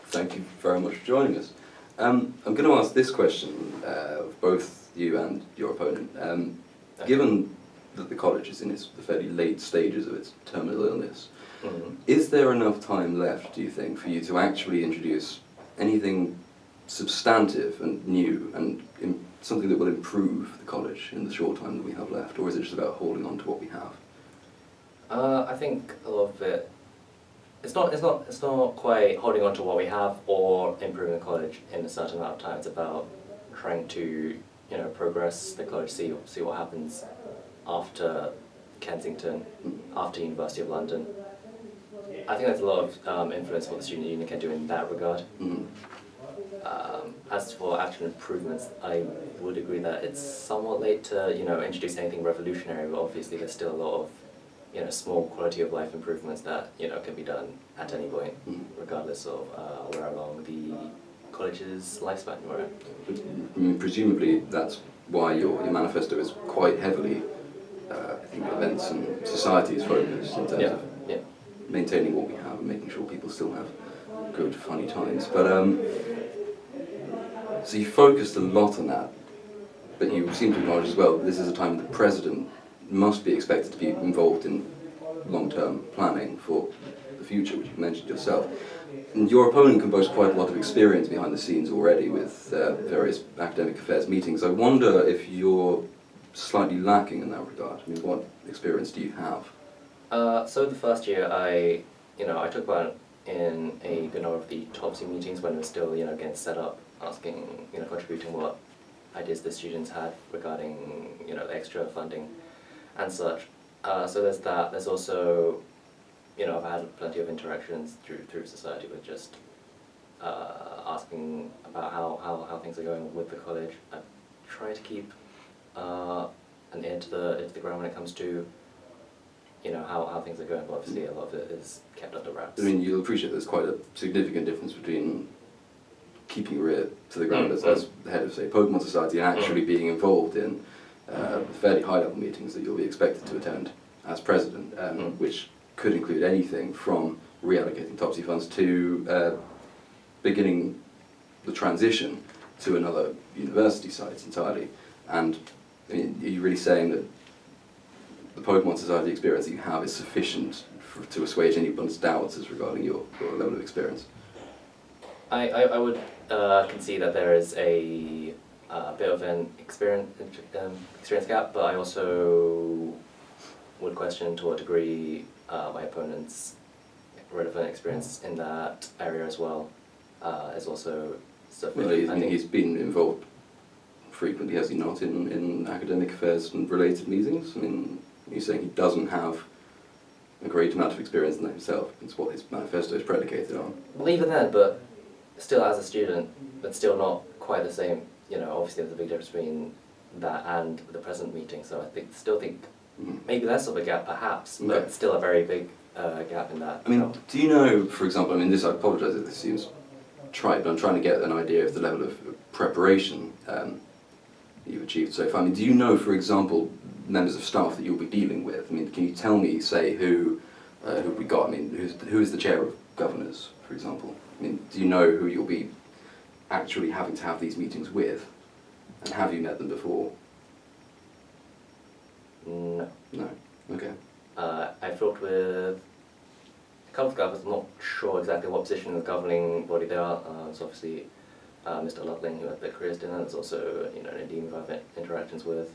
Thank you very much for joining us. I'm going to ask this question of both you and your opponent. Given that the college is in the fairly late stages of its terminal illness, is there enough time left, do you think, for you to actually introduce anything substantive and new and something that will improve the college in the short time that we have left, or is it just about holding on to what we have? I think a lot of it. It's not quite holding on to what we have or improving the college in a certain amount of time. It's about trying to progress the college, see what happens after Kensington, after University of London. I think there's a lot of influence what the student union can do in that regard. As for actual improvements, I would agree that it's somewhat late to introduce anything revolutionary, but obviously there's still a lot of small quality of life improvements that can be done at any point, regardless of where along the college's lifespan you're at. I mean, presumably that's why your manifesto is quite heavily, I think, events and societies focused in terms of maintaining what we have and making sure people still have good, funny times. But so you focused a lot on that, but you seem to acknowledge as well that this is a time the president must be expected to be involved in long-term planning for the future, which you mentioned yourself. And your opponent can boast quite a lot of experience behind the scenes already with various academic affairs meetings. I wonder if you're slightly lacking in that regard. I mean, what experience do you have? So the first year I took part in a good number of the TOPSY meetings when it was still getting set up, asking contributing what ideas the students had regarding the extra funding and such. So there's that. There's also I've had plenty of interactions through society with just asking about how things are going with the college. I try to keep an ear to the ground when it comes to how things are going, but obviously a lot of it is kept under wraps. I mean, you'll appreciate there's quite a significant difference between keeping your ear to the ground as the head of, say, Pokemon Society and actually being involved in fairly high-level meetings that you'll be expected to attend as president, which could include anything from reallocating TOPSY funds to beginning the transition to another university site entirely. And I mean, are you really saying that the Pokemon Society experience that you have is sufficient to assuage anyone's doubts as regarding your level of experience? I would concede that there is a bit of an experience gap, but I also would question to what degree my opponent's relevant experience in that area as well is also sufficient. Well, he's been involved frequently, has he not, in academic affairs and related meetings? I mean, you're saying he doesn't have a great amount of experience in that himself. It's what his manifesto is predicated on. Well, even then, but still as a student, but still not quite the same. Obviously there's a big difference between that and the present meeting, so I still think maybe less of a gap perhaps, but still a very big gap in that. I mean, do you know, for example, I mean, I apologise if this seems trite, but I'm trying to get an idea of the level of preparation you've achieved so far. I mean, do you know, for example, members of staff that you'll be dealing with? I mean, can you tell me, say, who we got? I mean, who is the chair of governors, for example? I mean, do you know who you'll be actually having to have these meetings with? And have you met them before? No. No. Okay. I've talked with a couple of governors. I'm not sure exactly what position in the governing body they are. It's obviously Mr. Lutling, who had the careers dinner. There's also Nadine, who I've had interactions with.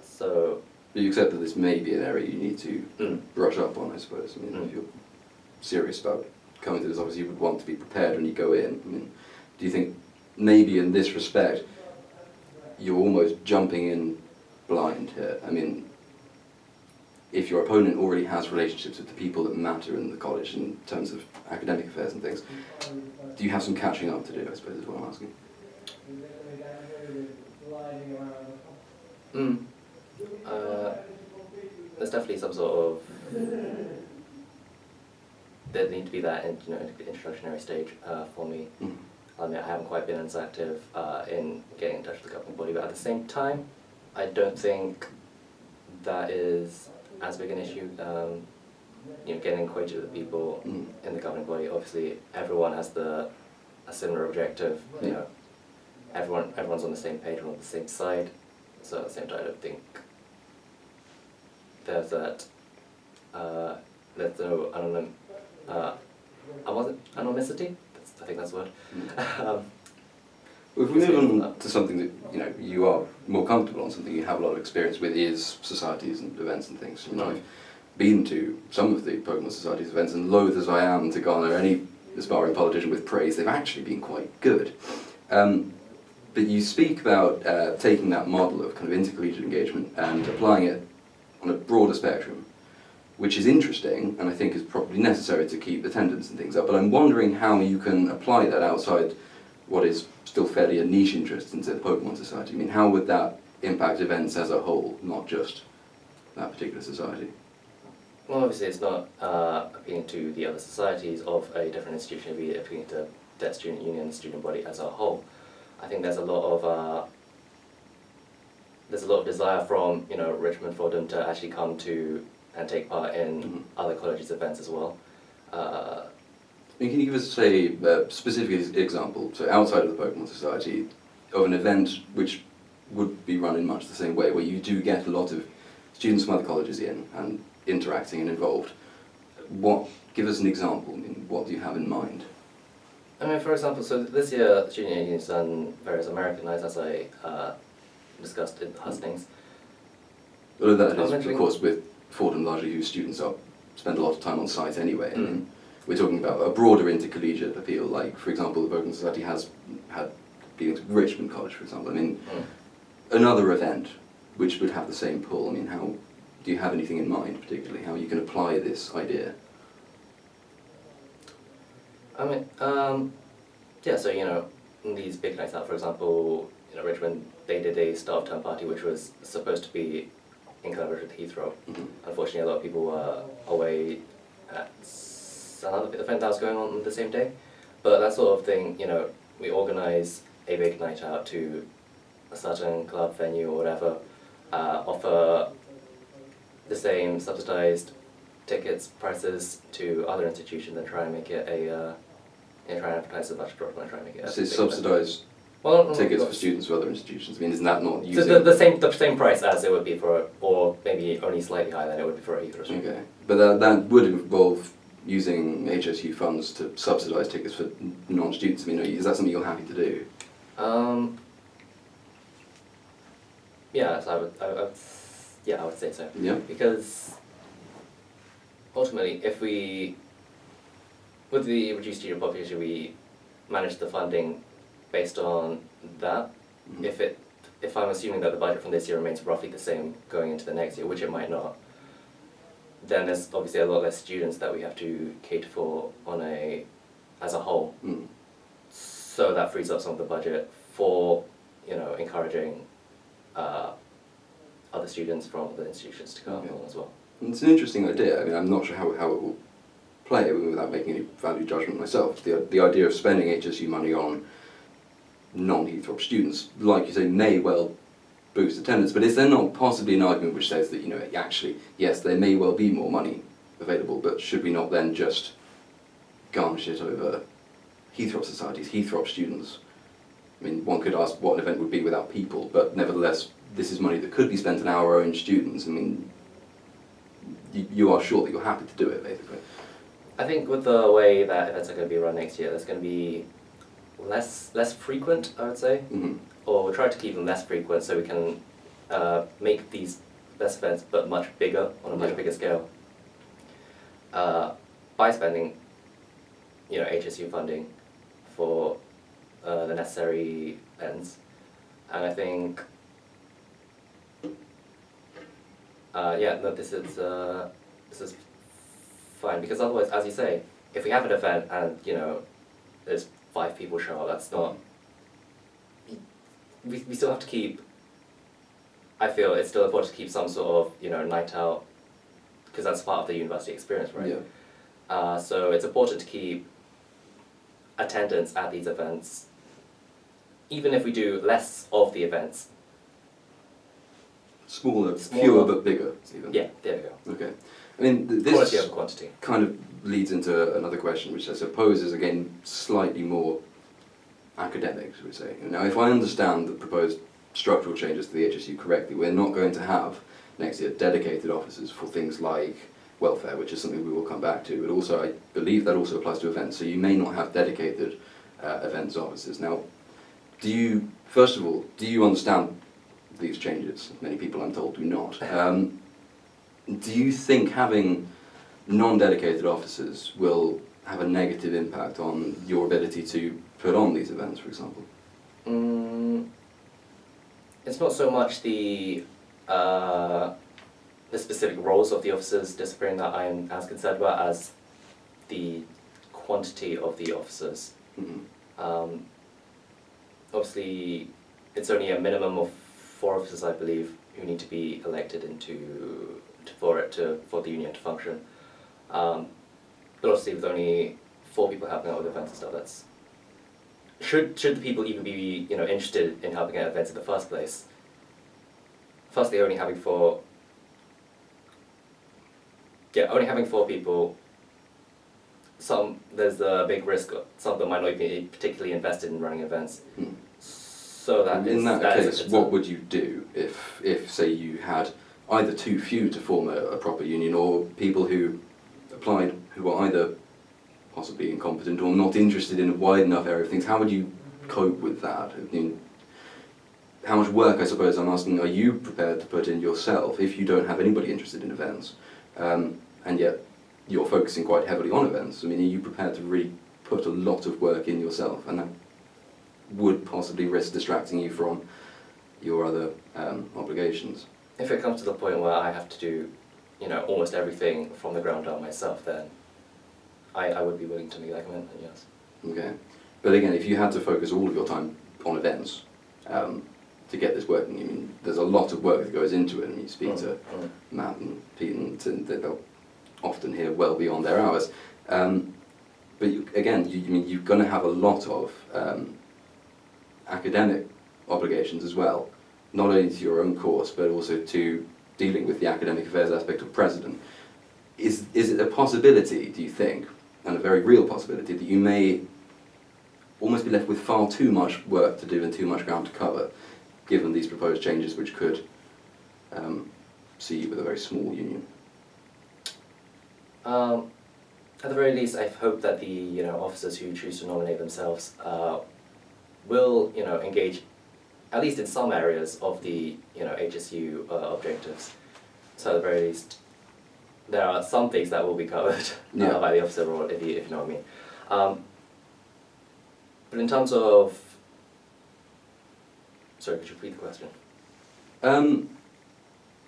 So. But you accept that this may be an area you need to brush up on, I suppose. I mean, if you're serious about coming to this, obviously you would want to be prepared when you go in. I mean, do you think maybe in this respect you're almost jumping in blind here? I mean, if your opponent already has relationships with the people that matter in the college in terms of academic affairs and things, do you have some catching up to do, I suppose, is what I'm asking? There's definitely some sort of there need to be that introductionary stage for me. I mean, I haven't quite been as active in getting in touch with the governing body, but at the same time, I don't think that is as big an issue getting acquainted with people Mm. in the governing body. Obviously, everyone has a similar objective. You Yeah. know, everyone's on the same page, we're on the same side. So at the same time, I don't think there's that. There's no anonymity. I think that's the word. Well, if we move on to something that you are more comfortable on, something you have a lot of experience with, is societies and events and things. I've been to some of the Pokemon Society's events, and loath as I am to garner any aspiring politician with praise, they've actually been quite good. But you speak about taking that model of kind of intercollegiate engagement and applying it on a broader spectrum, which is interesting and I think is probably necessary to keep attendance and things up. But I'm wondering how you can apply that outside what is still fairly a niche interest into the Pokemon Society. I mean, how would that impact events as a whole, not just that particular society? Well, obviously it's not appealing to the other societies of a different institution, it'd be appealing to that student union, the student body as a whole. I think there's a lot of desire from Richmond for them to actually come to and take part in other colleges' events as well. And can you give us, say, a specific example, so outside of the Pokemon Society, of an event which would be run in much the same way, where you do get a lot of students from other colleges in and interacting and involved? Give us an example. I mean, what do you have in mind? I mean, for example, so this year Student Union has done various American nights, as I discussed in the hustings. Although that is, of course, with Fordham largely whose students spend a lot of time on site anyway. I mean, we're talking about a broader intercollegiate appeal, like, for example, the Pokemon Society has had dealings with Richmond College, for example. I mean, another event which would have the same pull. I mean, how do you have anything in mind, particularly, how you can apply this idea? I mean, yeah, so, in these big nights out, for example, Richmond, they did a start of term party which was supposed to be in collaboration with Heathrow. Unfortunately, a lot of people were away at another event that was going on the same day. But that sort of thing, we organise a big night out to a certain club venue or whatever, offer the same subsidised tickets prices to other institutions and try and make it try and advertise as much as possible and try and make it. So subsidised tickets for students for other institutions. I mean, isn't that not using... So the same price as it would be for, or maybe only slightly higher than it would be for a Heathrow student. Okay, but that would involve using HSU funds to subsidise tickets for non-students. I mean, is that something you're happy to do? Yeah, so I would say so. Yeah. Because ultimately, if with the reduced student population, we manage the funding based on that. If I'm assuming that the budget from this year remains roughly the same going into the next year, which it might not, then there's obviously a lot less students that we have to cater for as a whole. So that frees up some of the budget for encouraging other students from other institutions to come along as well. It's an interesting idea. I mean, I'm not sure how it will play without making any value judgment myself. The idea of spending HSU money on non-Heathrow students, like you say, may well boost attendance, but is there not possibly an argument which says that, actually, yes, there may well be more money available, but should we not then just garnish it over Heathrow societies, Heathrow students? I mean, one could ask what an event would be without people, but nevertheless, this is money that could be spent on our own students. I mean, you are sure that you're happy to do it, basically. I think with the way that events are going to be run next year, there's going to be less frequent, I would say. Or we'll try to keep them less frequent so we can make these less events but much bigger, on a much bigger scale. By spending, HSU funding for the necessary ends. And I think, this is fine, because otherwise, as you say, if we have an event and, there's 5 people show up, that's not... We still have to keep... I feel it's still important to keep some sort of, night out, because that's part of the university experience, right? Yeah. So it's important to keep attendance at these events, even if we do less of the events. Smaller, fewer but bigger, even. Yeah, there we go. Okay. I mean, Quality this over quantity. kind of leads into another question, which I suppose is again slightly more academic, should we say. Now, if I understand the proposed structural changes to the HSU correctly, we're not going to have next year dedicated officers for things like welfare, which is something we will come back to, but also I believe that also applies to events, so you may not have dedicated events officers. Now, first of all, do you understand these changes? Many people, I'm told, do not. Do you think having non-dedicated officers will have a negative impact on your ability to put on these events, for example? It's not so much the specific roles of the officers disappearing that I'm as concerned about as the quantity of the officers. Mm-hmm. Obviously, it's only a minimum of 4 officers, I believe, who need to be elected for the union to function. But obviously, with only 4 people helping out with events and stuff, that's should the people even be interested in helping out events in the first place? Firstly, only having 4 people. There's a big risk. Some of them might not be particularly invested in running events. Hmm. So In that is a case, concern. what would you do if say you had either too few to form a proper union, or people who applied who were either possibly incompetent or not interested in a wide enough area of things? How would you cope with that? I mean, how much work, I suppose I'm asking, are you prepared to put in yourself if you don't have anybody interested in events, and yet you're focusing quite heavily on events? I mean, are you prepared to really put a lot of work in yourself, and that would possibly risk distracting you from your other obligations? If it comes to the point where I have to do, almost everything from the ground up myself, then I would be willing to make that commitment, yes. Okay. But again, if you had to focus all of your time on events to get this working, I mean, there's a lot of work that goes into it, and you speak to Matt and Pete, and they'll often hear well beyond their hours. But you're going to have a lot of academic obligations as well, not only to your own course, but also to dealing with the academic affairs aspect of president. Is it a possibility, do you think, and a very real possibility, that you may almost be left with far too much work to do and too much ground to cover, given these proposed changes, which could see you with a very small union? At the very least, I hope that the officers who choose to nominate themselves will engage at least in some areas of the HSU objectives. So at the very least, there are some things that will be covered by the officer role, if you know what I mean. But in terms of, sorry, could you repeat the question?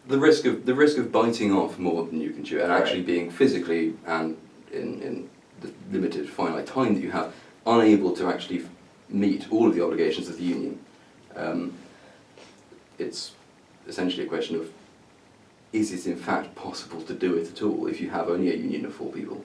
The risk of biting off more than you can chew, and actually Right. being physically and in the limited finite time that you have, unable to actually meet all of the obligations of the union. It's essentially a question of, is it in fact possible to do it at all if you have only a union of 4 people?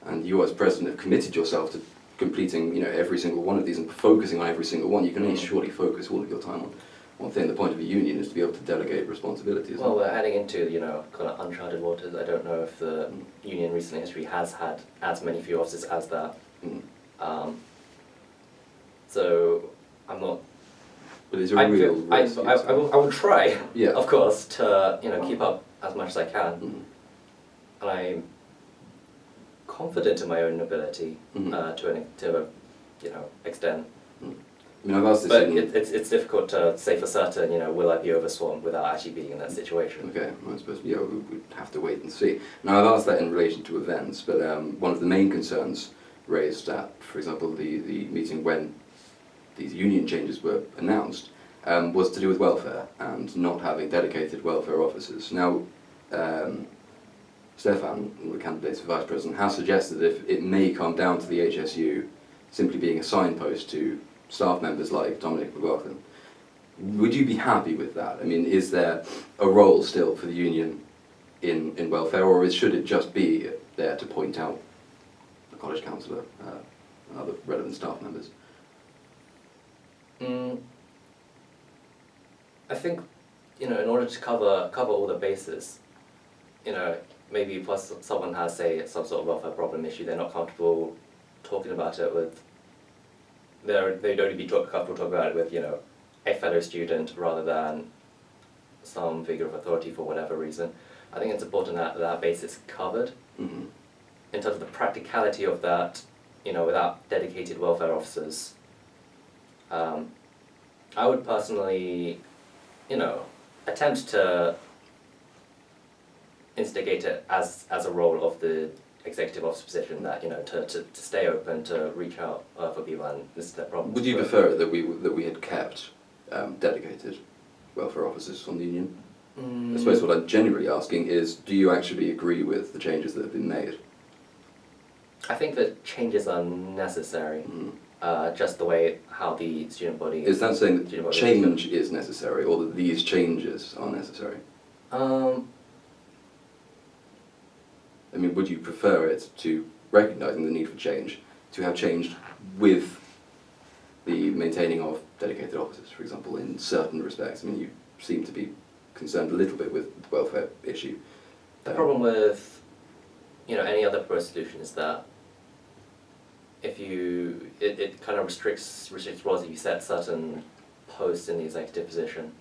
And you as president have committed yourself to completing every single one of these and focusing on every single one. You can only surely focus all of your time on one thing. The point of a union is to be able to delegate responsibilities. Well, we're heading into kind of uncharted waters. I don't know if the union in recent history has had as many few officers as that. So I'm not. But is there a real risk? I will try, Yeah. of course, to keep up as much as I can, Mm. and I'm confident in my own ability to an extent. I mean, I've asked this But in... it's difficult to say for certain. Will I be overswarmed without actually being in that situation? Okay, I suppose, we'd have to wait and see. Now, I've asked that in relation to events, but one of the main concerns raised at, for example, the meeting when these union changes were announced, was to do with welfare and not having dedicated welfare officers. Now, Stefan, one of the candidates for Vice President, has suggested if it may come down to the HSU simply being a signpost to staff members like Dominic McLaughlin. Would you be happy with that? I mean, is there a role still for the union in welfare, or should it just be there to point out the college councillor and other relevant staff members? I think, in order to cover all the bases, maybe plus someone has, say, some sort of welfare problem issue, they're not comfortable talking about it with, they'd only be comfortable talking about it with, you know, a fellow student rather than some figure of authority for whatever reason. I think it's important that that base is covered. Mm-hmm. In terms of the practicality of that, you know, without dedicated welfare officers, I would personally, you know, attempt to instigate it as a role of the executive officer position, that, you know, to stay open, to reach out for people and listen to their problems. Would you prefer that we had kept dedicated welfare officers on the union? I suppose what I'm genuinely asking is, do you actually agree with the changes that have been made? I think that changes are necessary. Mm. Just the way how the student body... Is that saying student that body change is necessary, or that these changes are necessary? Um, I mean, would you prefer it to, recognising the need for change, to have changed with the maintaining of dedicated officers, for example, in certain respects? I mean, you seem to be concerned a little bit with the welfare issue. the problem with, you know, any other proposed solution is that if you, it kind of restricts roles if you set certain posts in the executive position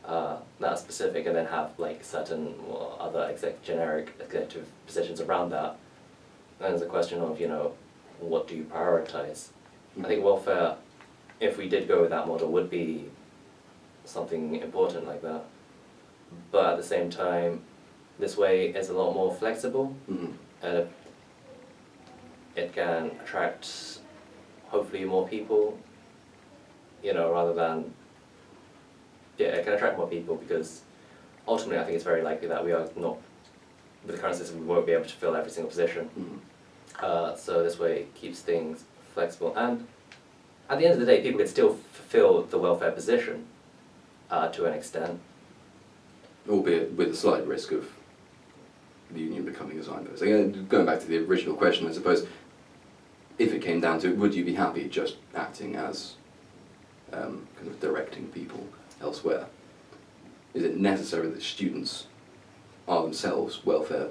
that are specific, and then have like certain other generic executive positions around that. Then there's a question of, you know, what do you prioritize? I think welfare, if we did go with that model, would be something important like that. But at the same time, this way is a lot more flexible, Mm-hmm. and it can attract hopefully more people, you know, rather than, yeah, it can attract more people, because ultimately I think it's very likely that we are not, with the current system, we won't be able to fill every single position. Mm-hmm. So this way it keeps things flexible, and at the end of the day, people can still fulfill the welfare position to an extent. Albeit with a slight risk of the union becoming a signpost. Again, going back to the original question, I suppose, if it came down to it, would you be happy just acting as kind of directing people elsewhere? Is it necessary that students are themselves welfare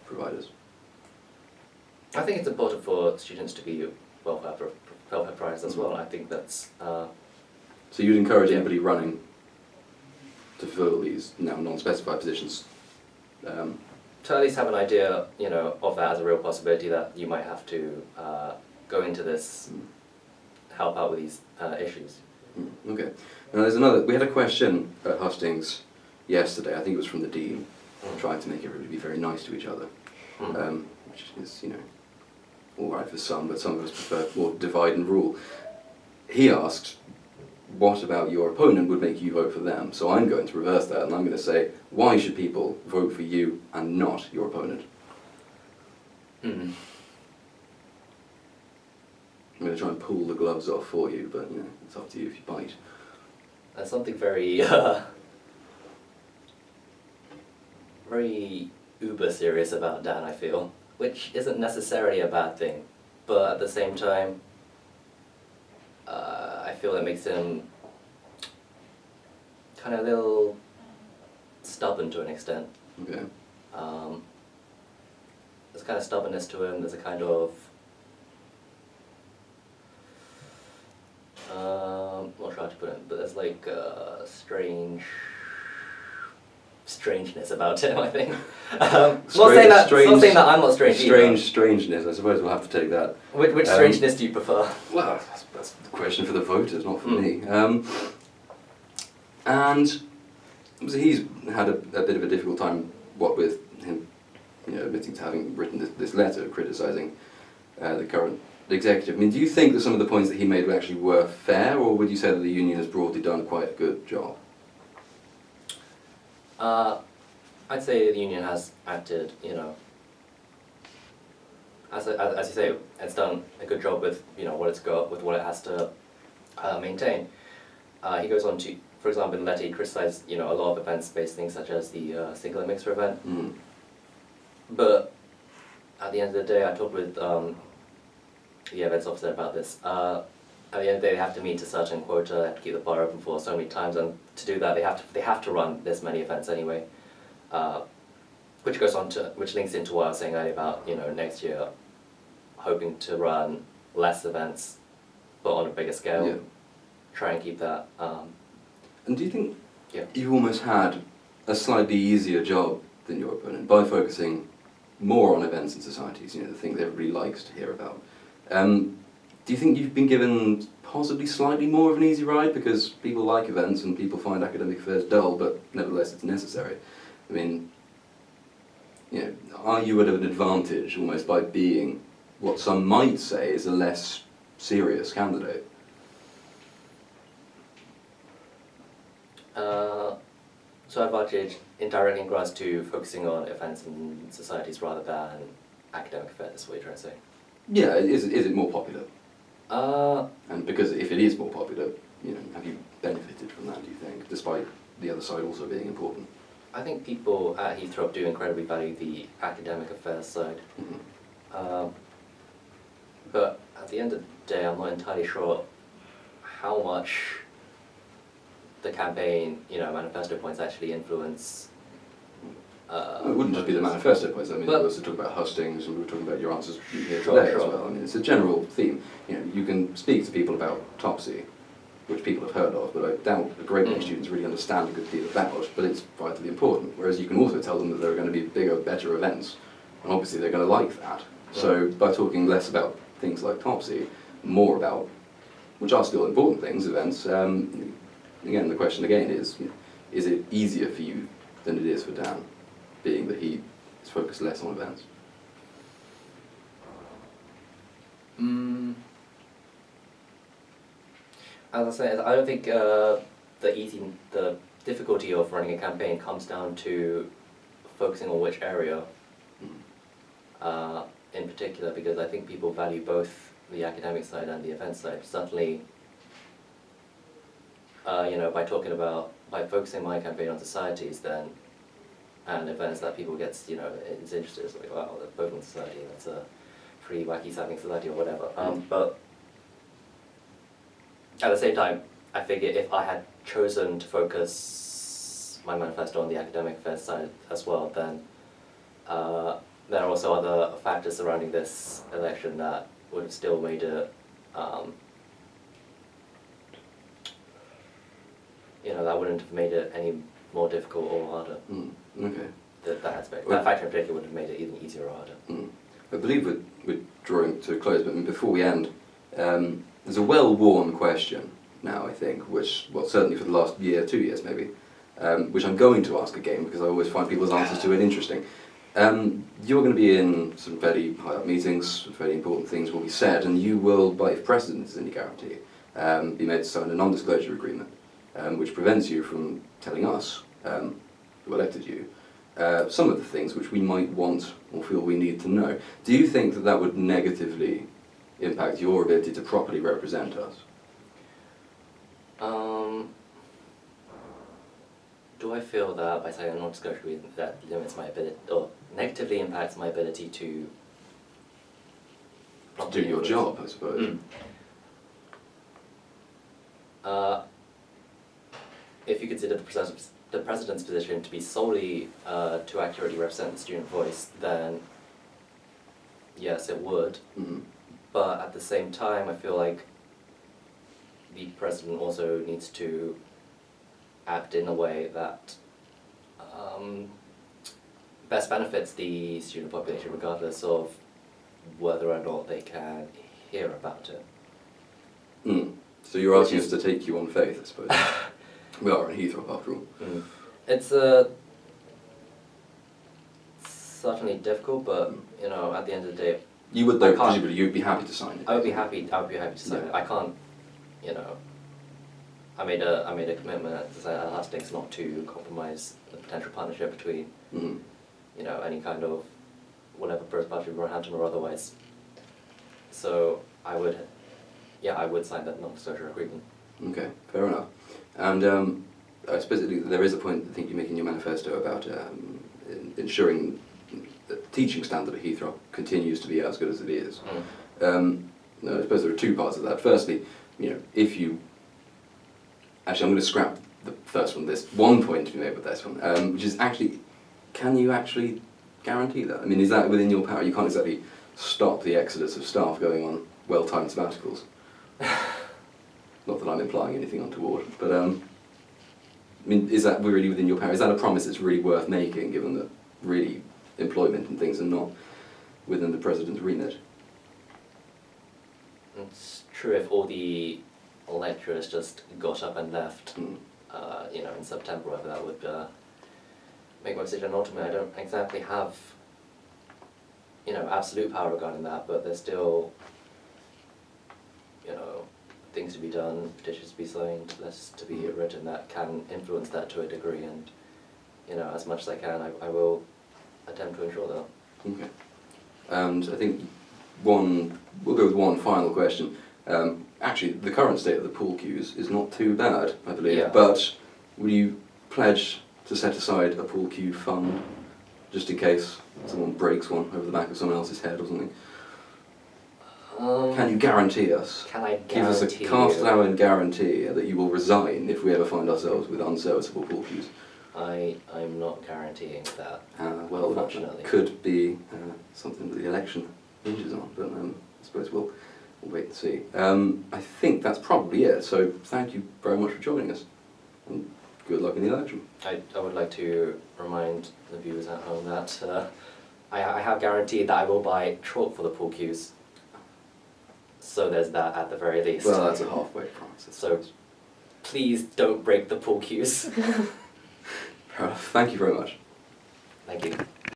providers? I think it's important for students to be welfare providers as well. I think that's... So you'd encourage Yeah. anybody running to fill these now non-specified positions? To at least have an idea, you know, of that as a real possibility, that you might have to go into this, help out with these issues. Okay. Now there's another, we had a question at Hustings yesterday, I think it was from the Dean, trying to make everybody be very nice to each other, which is, you know, all right for some, but some of us prefer more divide and rule. He asked, what about your opponent would make you vote for them? So I'm going to reverse that, and I'm going to say, why should people vote for you and not your opponent? Mm. I'm going to try and pull the gloves off for you, but, you know, it's up to you if you bite. There's something very, very uber serious about Dan, I feel, which isn't necessarily a bad thing, but at the same time, I feel it makes him kind of a little stubborn to an extent. Okay. There's a kind of stubbornness to him, there's a kind of, I'm not sure how to put it, but there's like strangeness about him, I think. Not saying that I'm not strange either. Strangeness, I suppose we'll have to take that. Which strangeness do you prefer? Well, that's the question for the voters, not for me. And so he's had a bit of a difficult time, what with him, you know, admitting to having written this letter criticising the current executive. I mean, do you think that some of the points that he made actually were fair, or would you say that the union has broadly done quite a good job? I'd say the union has acted, you know, as you say, it's done a good job with, you know, what it's got, with what it has to maintain. He goes on to, for example, in the letter he criticised, you know, a lot of events-based things such as the single and mixer event. Mm. But at the end of the day, I talked with the events officer about this. At the end of the day, they have to meet a certain quota. They have to keep the bar open for so many times, and to do that, they have to run this many events anyway. which links into what I was saying earlier about, you know, next year hoping to run less events but on a bigger scale. Yeah. Try and keep that. And do you think Yeah. you almost had a slightly easier job than your opponent by focusing more on events and societies, you know, the thing that everybody likes to hear about? Do you think you've been given possibly slightly more of an easy ride because people like events and people find academic affairs dull, but nevertheless it's necessary? I mean, you know, are you at an advantage almost by being what some might say is a less serious candidate? So advantage indirectly in regards to focusing on events and societies rather than academic affairs, is what you're trying to say? Yeah, is it more popular? Uh, And because if it is more popular, you know, have you benefited from that, do you think, despite the other side also being important? I think people at Heathrow do incredibly value the academic affairs side. Mhm. But at the end of the day, I'm not entirely sure how much the campaign, you know, manifesto points actually influence. It wouldn't just be the manifesto points. I mean, we But- also talk about hustings, and we were talking about your answers here Sure, today as sure. well. I mean, it's a general theme. You know, you can speak to people about Topsy, which people have heard of, but I doubt a great many students really understand a good deal about, but it's vitally important. Whereas you can also tell them that there are going to be bigger, better events, and obviously they're going to like that. So by talking less about things like Topsy, more about, which are still important things, events, again, the question again is, you know, is it easier for you than it is for Dan, being that he is focused less on events? As I said, I don't think the difficulty of running a campaign comes down to focusing on which area in particular, because I think people value both the academic side and the event side. Certainly, you know, by focusing my campaign on societies then, and events that people get, you know, is interested, it's like, wow, the Pokemon Society, that's a pretty wacky sounding society or whatever. But at the same time, I figure if I had chosen to focus my manifesto on the academic affairs side as well, then there are also other factors surrounding this election that would have still made it, you know, that wouldn't have made it any more difficult or harder. Okay. That aspect, Well- that factor in particular would have made it even easier or harder. I believe we're drawing to a close, but before we end, there's a well-worn question now, I think, which, well, certainly for the last year, 2 years maybe, which I'm going to ask again because I always find people's answers to it interesting. You're going to be in some very high-up meetings, very important things will be said, and you will, by if precedent is any guarantee, be made to sign a non-disclosure agreement, which prevents you from telling us, who elected you, some of the things which we might want or feel we need to know. Do you think that that would negatively impact your ability to properly represent us? Do I feel that by signing a non-disclosure agreement that limits my ability, or negatively impacts my ability to Do properly your influence? job, I suppose. If you consider the president's position to be solely to accurately represent the student voice, then yes, it would. Mhm. But at the same time, I feel like the president also needs to act in a way that best benefits the student population, regardless of whether or not they can hear about it. So you're asking Which us to take you on faith, I suppose. We are in Heathrow, after all. It's certainly difficult, but you know, at the end of the day, You would, I though, can't- presumably, you'd be happy to sign it. I would be happy to sign Yeah. it. I can't, you know, I made a commitment at hustings not to compromise the potential partnership between, Mhm. you know, any kind of whatever first party Roehampton or otherwise. So I would sign that non-disclosure agreement. Okay, fair enough. And I suppose there is a point I think you make in your manifesto about ensuring that the teaching standard at Heathrow continues to be as good as it is. No, I suppose there are two parts of that. Firstly, you know, if you... Actually, I'm going to scrap the first one. There's one point to be made with this one, which is actually, can you actually guarantee that? I mean, is that within your power? You can't exactly stop the exodus of staff going on well-timed sabbaticals. Not that I'm implying anything untoward, but I mean, is that really within your power? Is that a promise that's really worth making, given that really employment and things are not within the president's remit? It's true if all the lecturers just got up and left, you know, in September, whether that would make my decision. Ultimately, I don't exactly have, you know, absolute power regarding that, but there's still, you know, things to be done, petitions to be signed, letters to be written that can influence that to a degree, and, you know, as much as I can, I will attempt to ensure that. Okay. And I think we'll go with one final question. Actually, the current state of the pool queues is not too bad, I believe, Yeah. but will you pledge to set aside a pool queue fund, just in case someone breaks one over the back of someone else's head or something? Can you guarantee us? Can I Give us a guarantee cast you? iron guarantee that you will resign if we ever find ourselves with unserviceable pool queues? I'm not guaranteeing that. Well, that Unfortunately. could be something that the election hinges on, but I suppose we'll wait and see. I think that's probably it, so thank you very much for joining us, and good luck in the election. I would like to remind the viewers at home that I have guaranteed that I will buy chalk for the pool cues. So there's that at the very least. Well, that's a halfway promise. I So suppose. please don't break the pool cues. Fair enough. Thank you very much. Thank you.